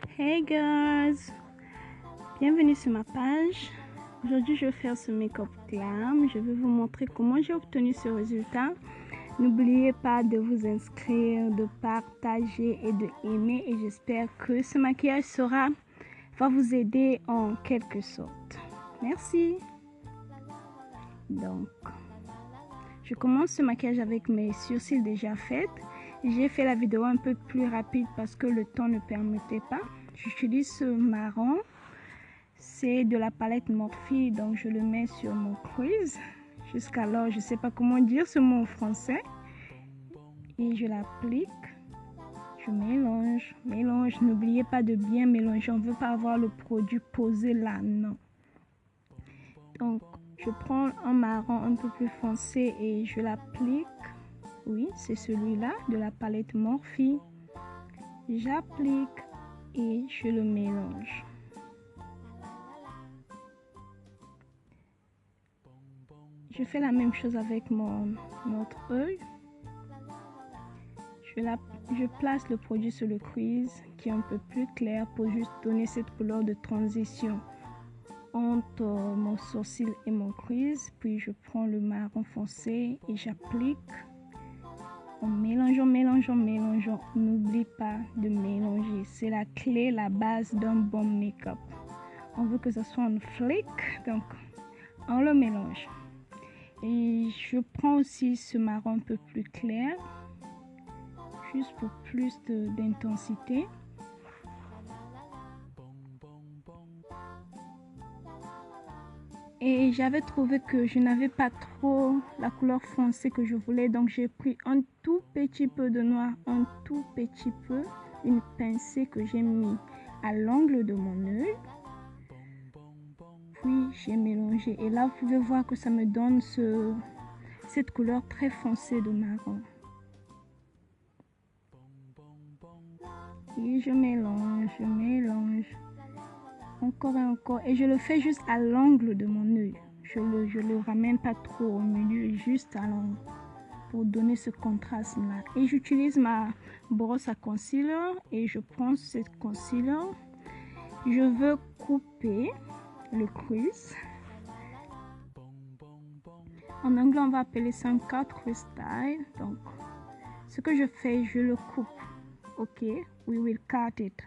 Hey girls, bienvenue sur ma page. Aujourd'hui je vais faire ce make-up glam. Je vais vous montrer comment j'ai obtenu ce résultat. N'oubliez pas de vous inscrire, de partager et de aimer, et j'espère que ce maquillage va vous aider en quelque sorte. Merci. Donc, je commence ce maquillage avec mes sourcils déjà faits. J'ai fait la vidéo un peu plus rapide parce que le temps ne permettait pas. J'utilise ce marron. C'est de la palette Morphe, donc je le mets sur mon crease. Jusqu'alors, je ne sais pas comment dire ce mot en français. Et je l'applique. Je mélange. N'oubliez pas de bien mélanger. On ne veut pas avoir le produit posé là, non. Donc, je prends un marron un peu plus foncé et je l'applique. Oui, c'est celui-là de la palette Morphe. J'applique et je le mélange. Je fais la même chose avec mon autre œil. Je place le produit sur le crease qui est un peu plus clair pour juste donner cette couleur de transition entre mon sourcil et mon crease. Puis je prends le marron foncé et j'applique. En mélangeant. N'oublie pas de mélanger. C'est la clé, la base d'un bon make-up. On veut que ça soit un flick, donc on le mélange. Et je prends aussi ce marron un peu plus clair, juste pour plus d'intensité. Et j'avais trouvé que je n'avais pas trop la couleur foncée que je voulais, donc j'ai pris un tout petit peu de noir, un tout petit peu, une pincée que j'ai mis à l'angle de mon œil. Puis j'ai mélangé et là vous pouvez voir que ça me donne cette couleur très foncée de marron. Et je mélange encore et encore, et je le fais juste à l'angle de mon œil. Je le ramène pas trop au milieu, juste à l'angle pour donner ce contraste là. Et j'utilise ma brosse à concealer et je prends cette concealer. Je veux couper le crease. En anglais on va appeler ça un cut crease style. Donc ce que je fais, je le coupe. Ok, we will cut it.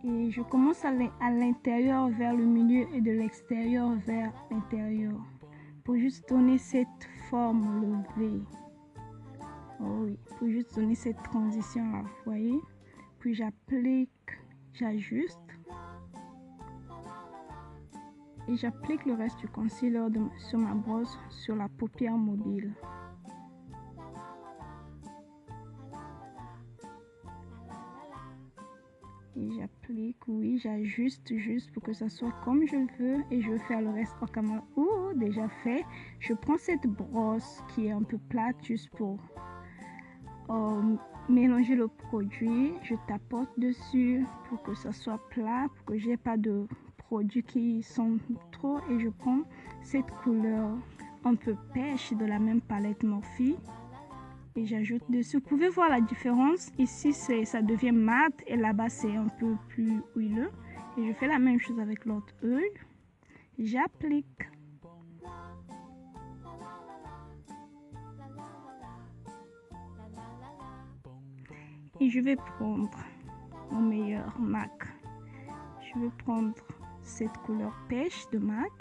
Et je commence à l'intérieur vers le milieu et de l'extérieur vers l'intérieur pour juste donner cette forme levée. Oh oui, pour juste donner cette transition là, vous voyez. Puis j'applique, j'ajuste et j'applique le reste du concealer sur ma brosse sur la paupière mobile. Et j'applique, oui, j'ajuste juste pour que ça soit comme je veux, et je vais faire le reste en caméra. Oh, déjà fait. Je prends cette brosse qui est un peu plate juste pour mélanger le produit. Je tapote dessus pour que ça soit plat, pour que j'ai pas de produits qui sont trop, et je prends cette couleur un peu pêche de la même palette Morphe. Et j'ajoute dessus. Vous pouvez voir la différence. Ici, ça devient mat et là-bas, c'est un peu plus huileux. Et je fais la même chose avec l'autre œil. J'applique. Et je vais prendre mon meilleur MAC. Je vais prendre cette couleur pêche de MAC.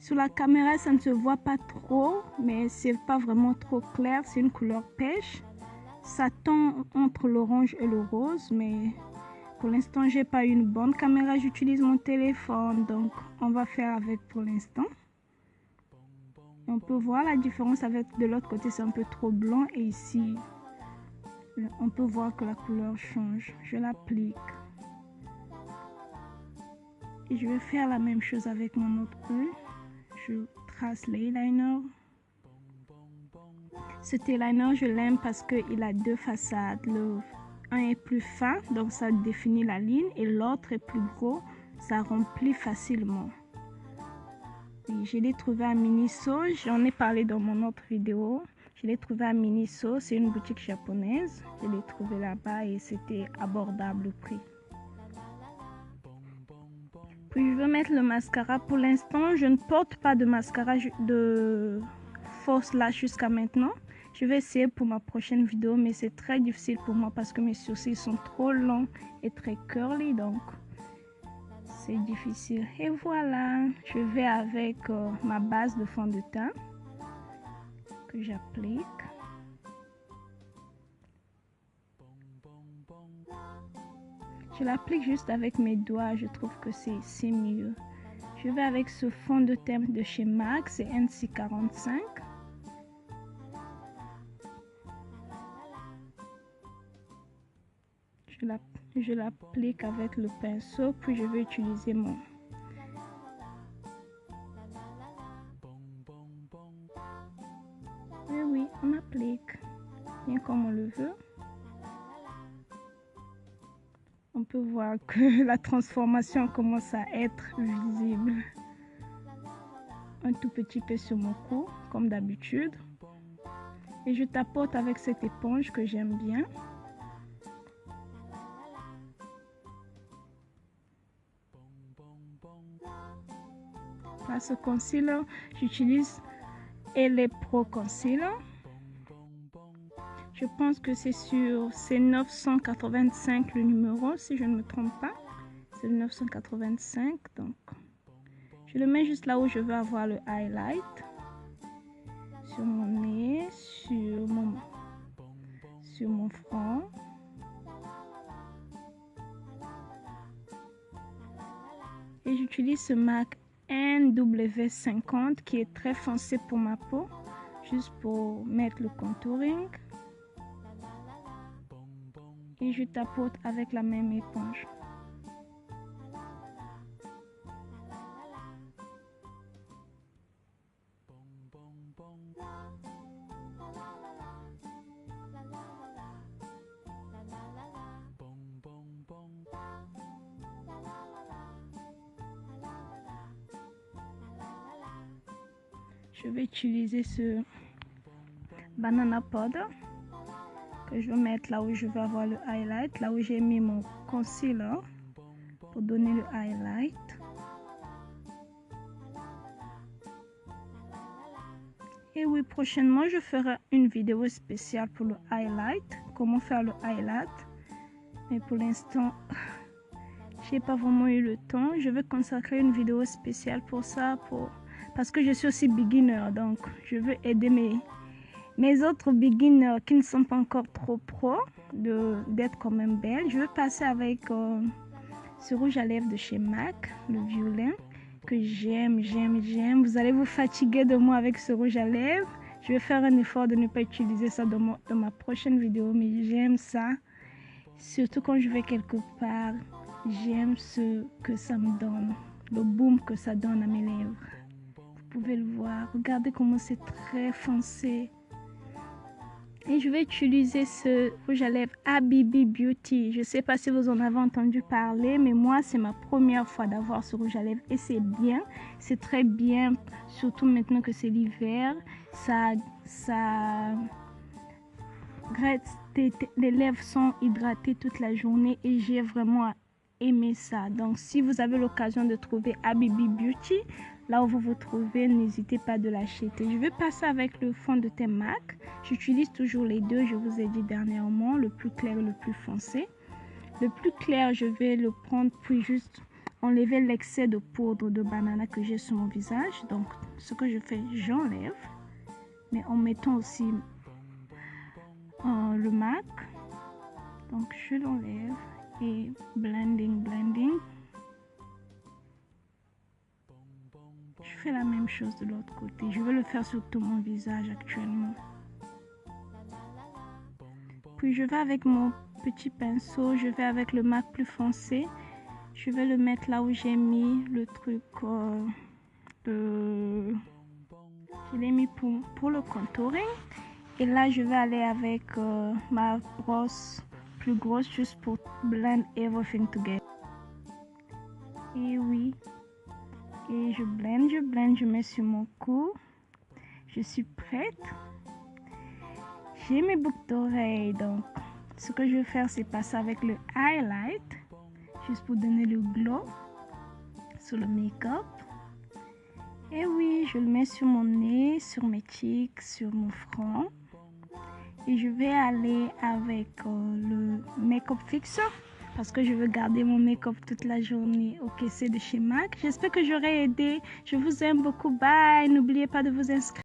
Sur la caméra, ça ne se voit pas trop, mais c'est pas vraiment trop clair. C'est une couleur pêche. Ça tend entre l'orange et le rose, mais pour l'instant, j'ai pas une bonne caméra. J'utilise mon téléphone, donc on va faire avec pour l'instant. On peut voir la différence avec de l'autre côté, c'est un peu trop blanc, et ici, on peut voir que la couleur change. Je l'applique. Et je vais faire la même chose avec mon autre œil. Je trace l'eyeliner. Cet eyeliner, je l'aime parce qu'il a deux façades. Un est plus fin, donc ça définit la ligne, et l'autre est plus gros, ça remplit facilement. Et je l'ai trouvé à Miniso, j'en ai parlé dans mon autre vidéo. Je l'ai trouvé à Miniso, c'est une boutique japonaise. Je l'ai trouvé là-bas et c'était abordable le prix. Puis je veux mettre le mascara. Pour l'instant, je ne porte pas de mascara de False Lash jusqu'à maintenant. Je vais essayer pour ma prochaine vidéo, mais c'est très difficile pour moi parce que mes sourcils sont trop longs et très curly, donc c'est difficile. Et voilà, je vais avec ma base de fond de teint que j'applique. Je l'applique juste avec mes doigts, je trouve que c'est mieux. Je vais avec ce fond de teint de chez MAC, c'est NC45. Je l'applique avec le pinceau, puis je vais utiliser mon... Oui, on applique bien comme on le veut. On peut voir que la transformation commence à être visible. Un tout petit peu sur mon cou, comme d'habitude. Et je tapote avec cette éponge que j'aime bien. Pour ce concealer, j'utilise LA Pro Concealer. Je pense que c'est 985 le numéro, si je ne me trompe pas. C'est le 985, donc je le mets juste là où je veux avoir le highlight. Sur mon nez, sur mon front. Et j'utilise ce MAC NW50 qui est très foncé pour ma peau, juste pour mettre le contouring. Et je tapote avec la même éponge. Je vais utiliser ce banana powder que je vais mettre là où je veux avoir le highlight, là où j'ai mis mon concealer pour donner le highlight. Et oui, prochainement je ferai une vidéo spéciale pour le highlight, comment faire le highlight. Mais pour l'instant, j'ai pas vraiment eu le temps. Je vais consacrer une vidéo spéciale pour ça, parce que je suis aussi beginner, donc je veux aider mes autres beginners qui ne sont pas encore trop pro d'être quand même belles. Je vais passer avec ce rouge à lèvres de chez MAC, le violet, que j'aime. Vous allez vous fatiguer de moi avec ce rouge à lèvres. Je vais faire un effort de ne pas utiliser ça dans ma prochaine vidéo, mais j'aime ça. Surtout quand je vais quelque part, j'aime ce que ça me donne, le boom que ça donne à mes lèvres. Vous pouvez le voir, regardez comment c'est très foncé. Et je vais utiliser ce rouge à lèvres Habibi Beauty. Je ne sais pas si vous en avez entendu parler, mais moi, c'est ma première fois d'avoir ce rouge à lèvres. Et c'est bien, c'est très bien, surtout maintenant que c'est l'hiver. Les lèvres sont hydratées toute la journée et j'ai vraiment aimé ça. Donc, si vous avez l'occasion de trouver Habibi Beauty, là où vous vous trouvez, n'hésitez pas de l'acheter. Je vais passer avec le fond de teint MAC. J'utilise toujours les deux, je vous ai dit dernièrement, le plus clair et le plus foncé. Le plus clair, je vais le prendre puis juste enlever l'excès de poudre de banana que j'ai sur mon visage. Donc, ce que je fais, j'enlève, mais en mettant aussi le MAC. Donc, je l'enlève et blending. Je fais la même chose de l'autre côté. Je vais le faire sur tout mon visage actuellement. Puis je vais avec mon petit pinceau, je vais avec le MAC plus foncé. Je vais le mettre là où j'ai mis le truc. Je l'ai mis pour le contouring. Et là, je vais aller avec ma brosse plus grosse juste pour blend everything together. Et oui. Et je blende, je mets sur mon cou. Je suis prête. j'ai mes boucles d'oreilles, donc ce que je vais faire, c'est passer avec le highlight, juste pour donner le glow sur le make-up. Et oui, je le mets sur mon nez, sur mes cheeks, sur mon front. Et je vais aller avec le make-up fixer parce que je veux garder mon make-up toute la journée. Ok, c'est de chez MAC. J'espère que j'aurai aidé. Je vous aime beaucoup. Bye. N'oubliez pas de vous inscrire.